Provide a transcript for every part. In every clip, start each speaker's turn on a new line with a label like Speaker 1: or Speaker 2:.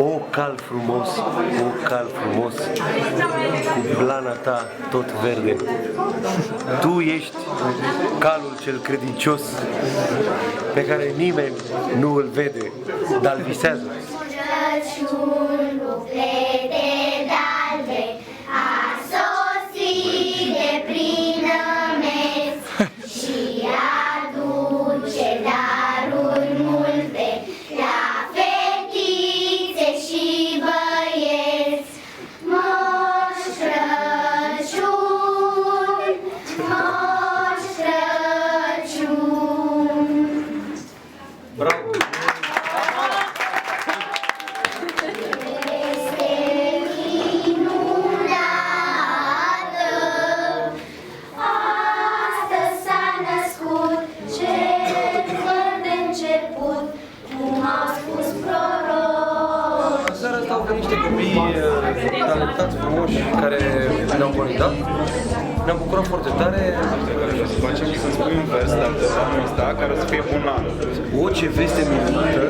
Speaker 1: O cal frumos, o cal frumos, cu blana ta tot verde. Tu ești calul cel credincios pe care nimeni nu îl vede, dar îl visează.
Speaker 2: Crăciun cu flete de-albe a sosit de plină mes și aduce daruri multe la fetițe și băieți. Moș Crăciun, Moș Crăciun.
Speaker 1: Bravo! Niște copii talentați, frumoși, care ne-au conectat. Ne-am bucurat foarte tare.
Speaker 3: Să facem să spui un vers de anul ăsta care o să fie bunal.
Speaker 1: O, ce veste minunată!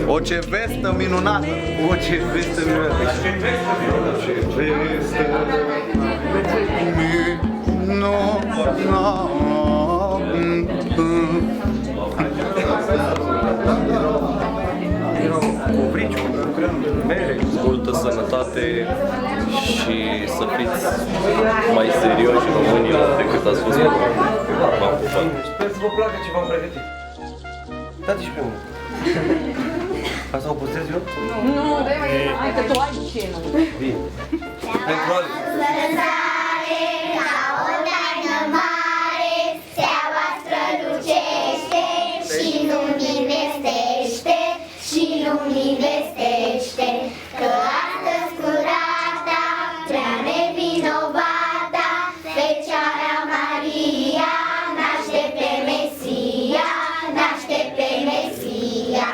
Speaker 3: O, ce vestă minunată!
Speaker 1: O, ce veste minunată! Ce veste Covriciu, mere,
Speaker 4: multă sănătate și să fiți mai serioși în România decât ați fost. V-am pupat.
Speaker 1: Sper să vă placă ce v-am pregătit. Dați și pe unul. Asta o păstrez eu?
Speaker 5: Nu, hai că tu ai ce nu.
Speaker 1: Bine. Pentru Alex.
Speaker 2: Răsare ca o taină mare, steaua strălucește și lumii vestește, și lumii vestește, că astăzi curata, prea nevinovata, Fecioara Maria naște pe Mesia, naște pe Mesia.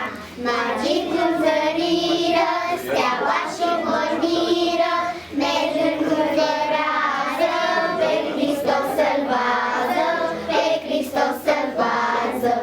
Speaker 2: Magii cântăriră, steaua și mormiră, mergând cântărează, pe Hristos să-L vază, pe Hristos să-L vază.